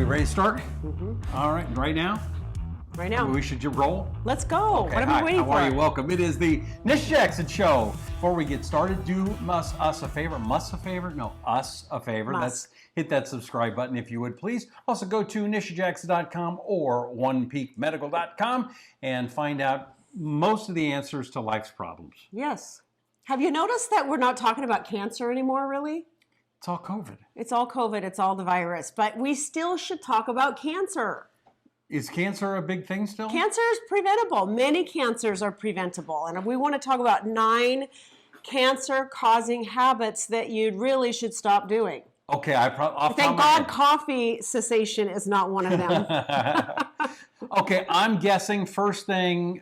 We ready to start? Mm-hmm. All right, right now? Right now. We should roll? Let's go. Okay, what am I waiting for? How are you? Welcome. It is the Nisha Jackson Show. Before we get started, do us a favor. Us a favor. Must. Let's hit that subscribe button if you would, please. Also go to nishajackson.com or onepeakmedical.com and find out most of the answers to life's problems. Yes. Have you noticed that we're not talking about cancer anymore, really? It's all COVID. It's all COVID. It's all the virus. But we still should talk about cancer. Is cancer a big thing still? Cancer is preventable. Many cancers are preventable. And we want to talk about 9 cancer-causing habits that you really should stop doing. Okay, Thank God coffee cessation is not one of them. Okay, I'm guessing first thing,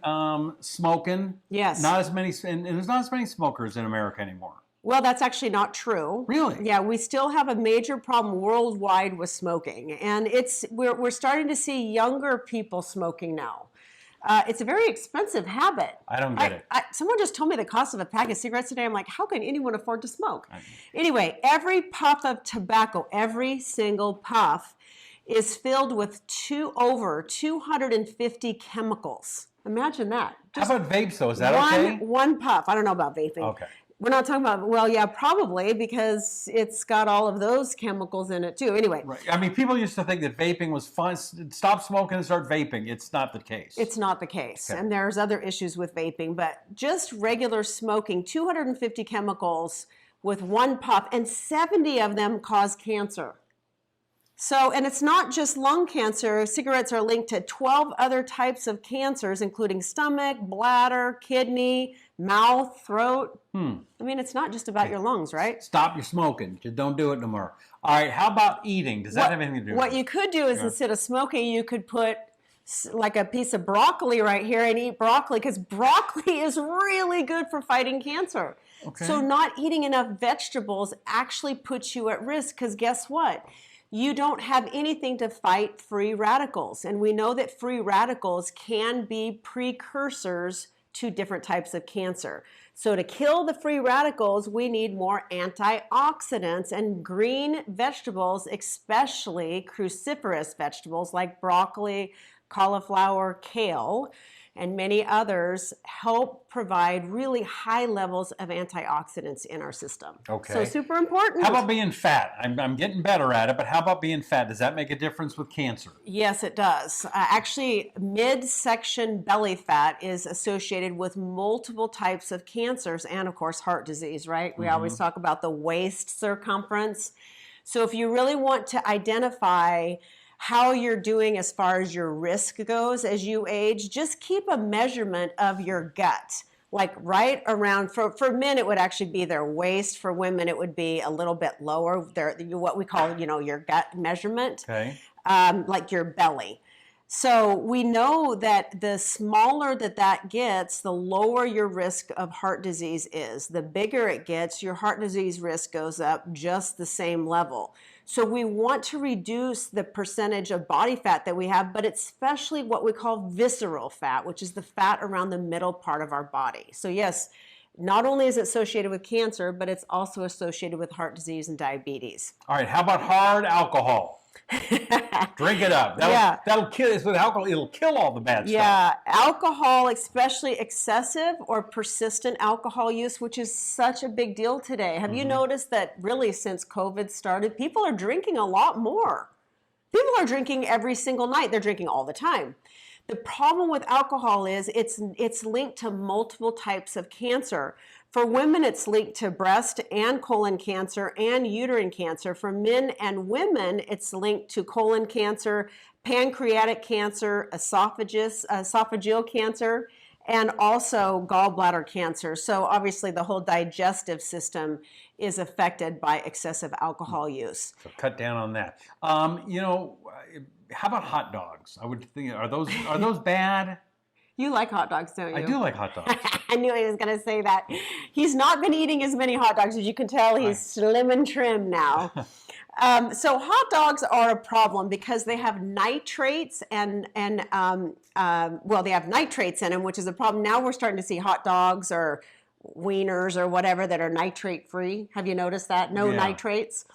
smoking. Yes. Not as many, and there's not as many smokers in America anymore. Well, that's actually not true. Really? Yeah, we still have a major problem worldwide with smoking, and we're starting to see younger people smoking now. It's a very expensive habit. I don't get it. Someone just told me the cost of a pack of cigarettes today. I'm like, how can anyone afford to smoke? Anyway, every puff of tobacco, every single puff, is filled with over 250 chemicals. Imagine that. How about vapes, though? Is that okay? One puff. I don't know about vaping. Okay. We're not talking about, well, yeah, probably, because it's got all of those chemicals in it, too. Anyway. Right. I mean, people used to think that vaping was fun. Stop smoking and start vaping. It's not the case. It's not the case. Okay. And there's other issues with vaping. But just regular smoking, 250 chemicals with one puff, and 70 of them cause cancer. So, and it's not just lung cancer. Cigarettes are linked to 12 other types of cancers, including stomach, bladder, kidney, mouth, throat. I mean, it's not just about your lungs, right? Stop your smoking. Just don't do it no more. All right, how about eating? Does that have anything to do with it? What you could do is instead of smoking, you could put like a piece of broccoli right here and eat broccoli, because broccoli is really good for fighting cancer. Okay. So not eating enough vegetables actually puts you at risk, because guess what? You don't have anything to fight free radicals. And we know that free radicals can be precursors to different types of cancer. So to kill the free radicals, we need more antioxidants, and green vegetables, especially cruciferous vegetables like broccoli, cauliflower, kale, and many others, help provide really high levels of antioxidants in our system. Okay. So super important. How about being fat? I'm getting better at it, but how about being fat? Does that make a difference with cancer? Yes, it does. Actually, midsection belly fat is associated with multiple types of cancers and, of course, heart disease, right? We always talk about the waist circumference. So if you really want to identify how you're doing as far as your risk goes as you age, just keep a measurement of your gut. Like right around, for men, it would actually be their waist. For women, it would be a little bit lower, what we call, your gut measurement, Okay. like your belly. So we know that the smaller that gets, the lower your risk of heart disease is. The bigger it gets, your heart disease risk goes up just the same level. So we want to reduce the percentage of body fat that we have, but especially what we call visceral fat, which is the fat around the middle part of our body. So yes, not only is it associated with cancer, but it's also associated with heart disease and diabetes. All right, how about hard alcohol? Drink it up. That'll kill. With alcohol, it'll kill all the bad stuff. Yeah, alcohol, especially excessive or persistent alcohol use, which is such a big deal today. Have you noticed that really since COVID started, people are drinking a lot more? People are drinking every single night. They're drinking all the time. The problem with alcohol is it's linked to multiple types of cancer. For women, it's linked to breast and colon cancer and uterine cancer. For men and women, it's linked to colon cancer, pancreatic cancer, esophageal cancer, and also gallbladder cancer. So obviously the whole digestive system is affected by excessive alcohol use. So cut down on that. How about hot dogs? I would think, are those bad? You like hot dogs, don't you? I do like hot dogs. I knew he was going to say that. He's not been eating as many hot dogs. As you can tell, he's slim and trim now. So hot dogs are a problem because they have nitrates and they have nitrates in them, which is a problem. Now we're starting to see hot dogs or wieners or whatever that are nitrate free. Have you noticed that? No nitrates.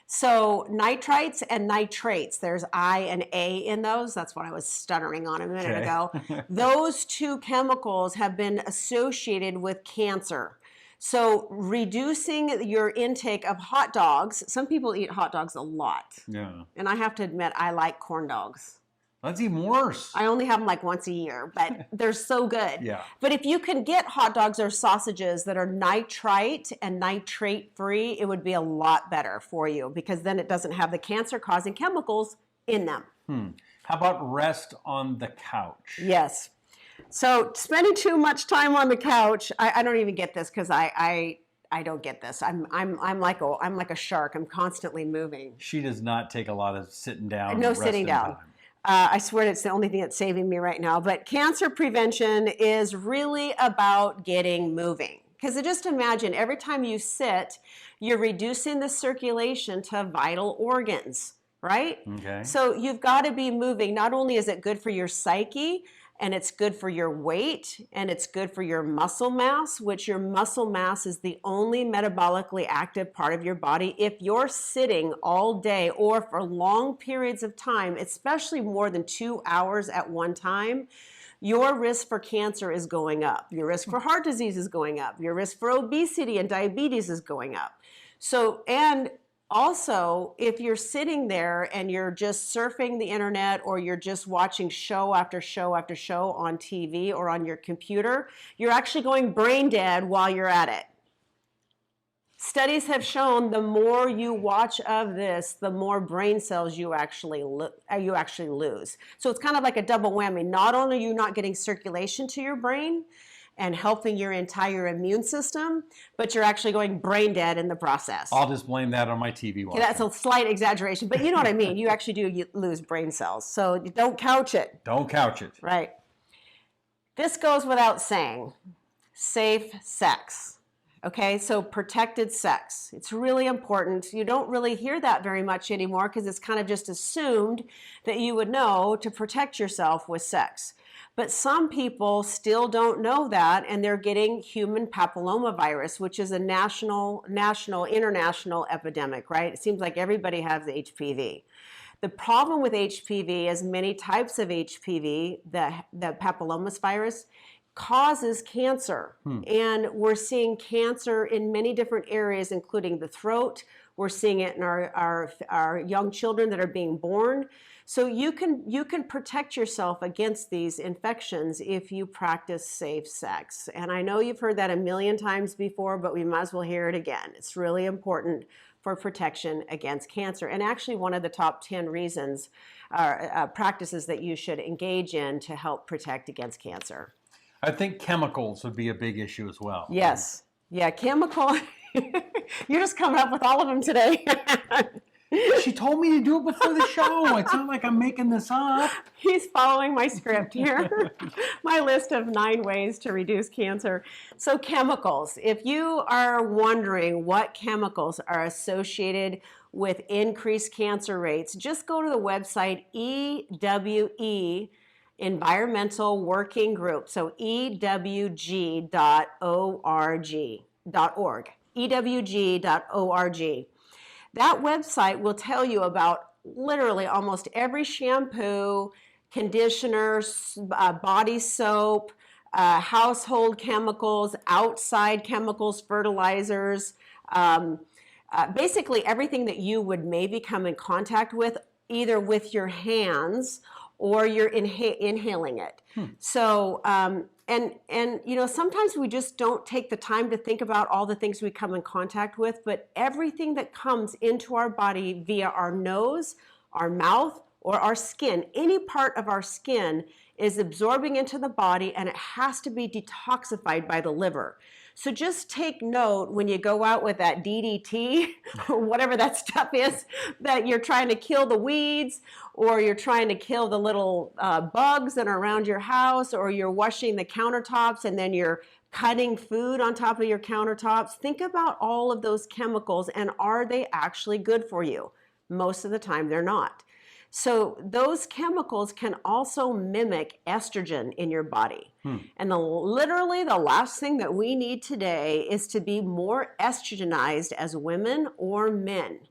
So nitrites and nitrates, there's I and A in those. That's what I was stuttering on a minute ago. Those two chemicals have been associated with cancer. So reducing your intake of hot dogs, some people eat hot dogs a lot. Yeah. And I have to admit, I like corn dogs. That's even worse. I only have them like once a year, but they're so good. Yeah. But if you can get hot dogs or sausages that are nitrite and nitrate free, it would be a lot better for you because then it doesn't have the cancer-causing chemicals in them. How about rest on the couch? Yes. So spending too much time on the couch, I don't even get this because I don't get this. I'm like a shark. I'm constantly moving. She does not take a lot of sitting down. No and sitting resting down. time. I swear it's the only thing that's saving me right now. But cancer prevention is really about getting moving. Because just imagine every time you sit, you're reducing the circulation to vital organs, right? Okay. So you've got to be moving. Not only is it good for your psyche, and it's good for your weight, and it's good for your muscle mass, which your muscle mass is the only metabolically active part of your body. If you're sitting all day or for long periods of time, especially more than 2 hours at one time, your risk for cancer is going up. Your risk for heart disease is going up. Your risk for obesity and diabetes is going up. So, and also, if you're sitting there and you're just surfing the internet or you're just watching show after show after show on TV or on your computer, you're actually going brain dead while you're at it. Studies have shown the more you watch of this, the more brain cells you actually lose. So it's kind of like a double whammy. Not only are you not getting circulation to your brain and helping your entire immune system, but you're actually going brain dead in the process. I'll just blame that on my TV watching. Okay, that's a slight exaggeration, but you know what I mean. You actually do lose brain cells. So don't couch it. Don't couch it. Right. This goes without saying. Safe sex. Okay, so protected sex. It's really important. You don't really hear that very much anymore because it's kind of just assumed that you would know to protect yourself with sex. But some people still don't know that, and they're getting human papillomavirus, which is a national, international epidemic, right? It seems like everybody has HPV. The problem with HPV is many types of HPV, the papillomavirus, causes cancer. And we're seeing cancer in many different areas, including the throat. We're seeing it in our young children that are being born. So you can protect yourself against these infections if you practice safe sex. And I know you've heard that a million times before, but we might as well hear it again. It's really important for protection against cancer. And actually one of the top 10 reasons, practices that you should engage in to help protect against cancer. I think chemicals would be a big issue as well. Yes. Yeah, chemical. You're just coming up with all of them today. She told me to do it before the show. It's not like I'm making this up. He's following my script here. My list of 9 ways to reduce cancer. So chemicals. If you are wondering what chemicals are associated with increased cancer rates, just go to the website EWE Environmental Working Group. So EWG.org. EWG.org. That website will tell you about literally almost every shampoo, conditioner, body soap, household chemicals, outside chemicals, fertilizers, basically everything that you would maybe come in contact with, either with your hands or you're inhaling it. So, and you know, sometimes we just don't take the time to think about all the things we come in contact with, but everything that comes into our body via our nose, our mouth, or our skin, any part of our skin is absorbing into the body, and it has to be detoxified by the liver. So just take note when you go out with that DDT or whatever that stuff is, that you're trying to kill the weeds, or you're trying to kill the little bugs that are around your house, or you're washing the countertops and then you're cutting food on top of your countertops. Think about all of those chemicals, and are they actually good for you? Most of the time they're not. So those chemicals can also mimic estrogen in your body. And literally the last thing that we need today is to be more estrogenized as women or men.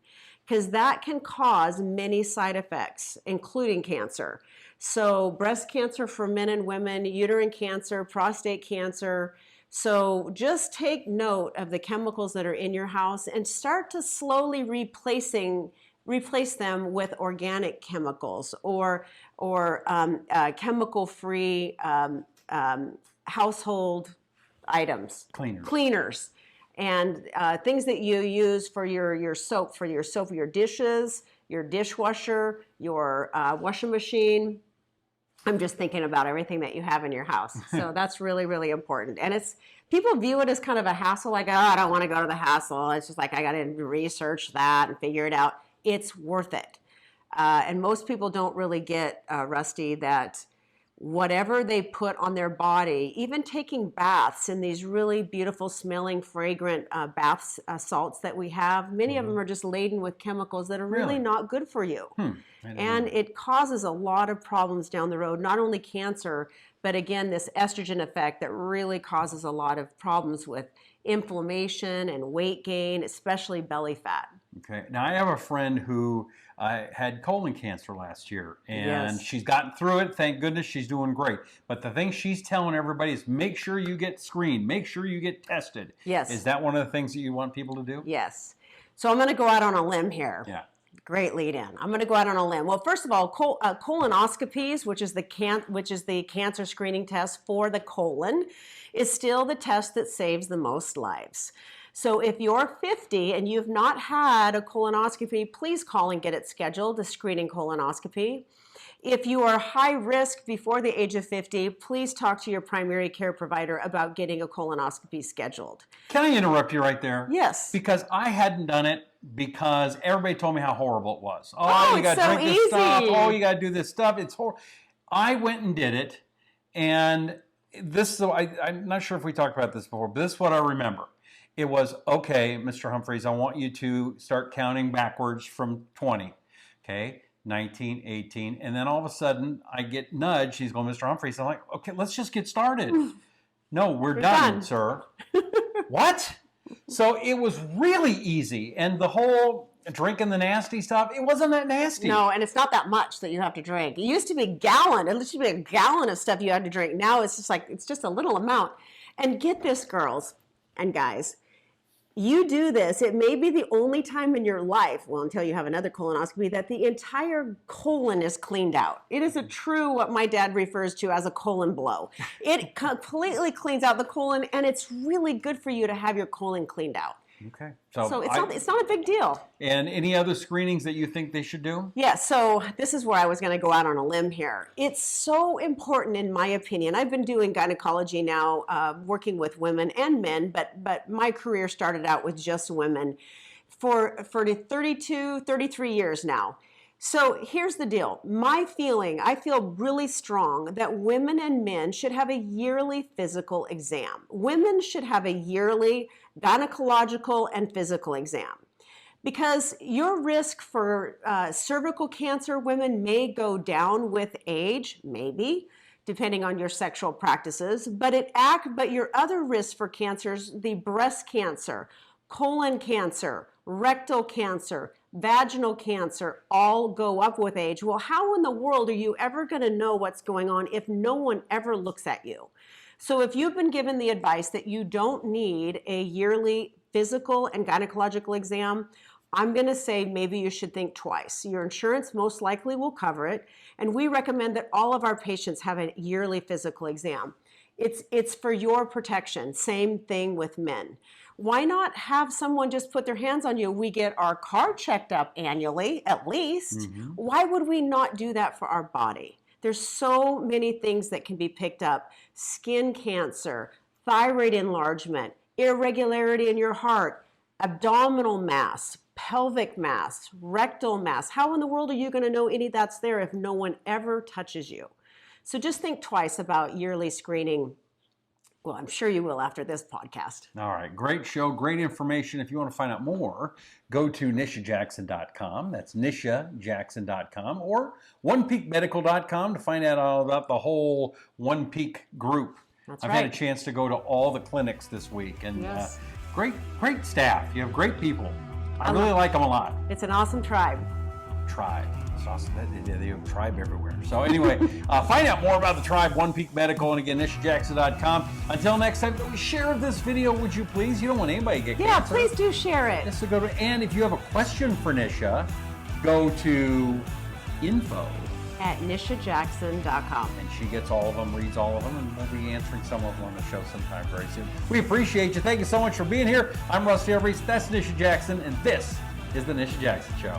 because that can cause many side effects, including cancer. So breast cancer for men and women, uterine cancer, prostate cancer. So just take note of the chemicals that are in your house and start to slowly replace them with organic chemicals or chemical-free household items, cleaners, and things that you use for your soap, for your dishes, your dishwasher, your washing machine. I'm just thinking about everything that you have in your house. So that's really, really important. And people view it as kind of a hassle, like, oh, I don't want to go to the hassle. It's just like, I got to research that and figure it out. It's worth it. And most people don't really get, Rusty, that whatever they put on their body, even taking baths in these really beautiful smelling, fragrant bath salts that we have, many of them are just laden with chemicals that are really not good for you. And it causes a lot of problems down the road, not only cancer, but again, this estrogen effect that really causes a lot of problems with inflammation and weight gain, especially belly fat. Okay. Now, I have a friend who had colon cancer last year, and she's gotten through it. Thank goodness, she's doing great. But the thing she's telling everybody is make sure you get screened. Make sure you get tested. Yes. Is that one of the things that you want people to do? Yes. So I'm going to go out on a limb here. Yeah. Great lead in. I'm going to go out on a limb. Well, first of all, colonoscopies, which is the cancer screening test for the colon, is still the test that saves the most lives. So if you're 50 and you've not had a colonoscopy, please call and get it scheduled, a screening colonoscopy. If you are high risk before the age of 50, please talk to your primary care provider about getting a colonoscopy scheduled. Can I interrupt you right there? Yes. Because I hadn't done it because everybody told me how horrible it was. Oh, you got to drink this stuff. Oh, you got to do this stuff. It's horrible. I went and did it, and I'm not sure if we talked about this before, but this is what I remember. It was, okay, Mr. Humphries, I want you to start counting backwards from 20, okay, 19, 18, and then all of a sudden I get nudged. He's going, Mr. Humphries. I'm like, okay, let's just get started. No, we're done, sir. What? So it was really easy, and the whole drinking the nasty stuff, it wasn't that nasty. No, and it's not that much that you have to drink. It used to be a gallon. It used to be a gallon of stuff you had to drink. Now it's just a little amount. And get this, girls and guys, you do this, it may be the only time in your life, well, until you have another colonoscopy, that the entire colon is cleaned out. It is a true, what my dad refers to as a colon blow. It completely cleans out the colon, and it's really good for you to have your colon cleaned out. Okay. So it's not a big deal. And any other screenings that you think they should do? Yeah, so this is where I was going to go out on a limb here. It's so important, in my opinion. I've been doing gynecology now, working with women and men, but my career started out with just women for 32, 33 years now. So here's the deal. I feel really strong that women and men should have a yearly physical exam. Women should have a yearly gynecological and physical exam, because your risk for cervical cancer, women, may go down with age, maybe, depending on your sexual practices, but your other risks for cancers, the breast cancer, colon cancer, rectal cancer, vaginal cancer, all go up with age. Well, how in the world are you ever going to know what's going on if no one ever looks at you? So if you've been given the advice that you don't need a yearly physical and gynecological exam, I'm going to say maybe you should think twice. Your insurance most likely will cover it, and we recommend that all of our patients have a yearly physical exam. It's for your protection. Same thing with men. Why not have someone just put their hands on you? We get our car checked up annually, at least. Mm-hmm. Why would we not do that for our body? There's so many things that can be picked up. Skin cancer, thyroid enlargement, irregularity in your heart, abdominal mass, pelvic mass, rectal mass. How in the world are you going to know any of that's there if no one ever touches you? So just think twice about yearly screening. Well, I'm sure you will after this podcast. All right. Great show. Great information. If you want to find out more, go to nishajackson.com. That's nishajackson.com, or onepeakmedical.com to find out all about the whole One Peak group. That's I've right. had a chance to go to all the clinics this week, and yes. Great staff. You have great people. I really like them a lot. It's an awesome tribe. Tribe. It's awesome. They have tribe everywhere. So anyway, find out more about the tribe, One Peak Medical, and again, NishaJackson.com. Until next time, share this video, would you please? You don't want anybody to get cancer. Yeah, please do share it. Just to go to, and if you have a question for Nisha, go to info@nishajackson.com. and she gets all of them, reads all of them, and we'll be answering some of them on the show sometime very soon. We appreciate you. Thank you so much for being here. I'm Rusty Humphries. That's Nisha Jackson, and this is the Nisha Jackson Show.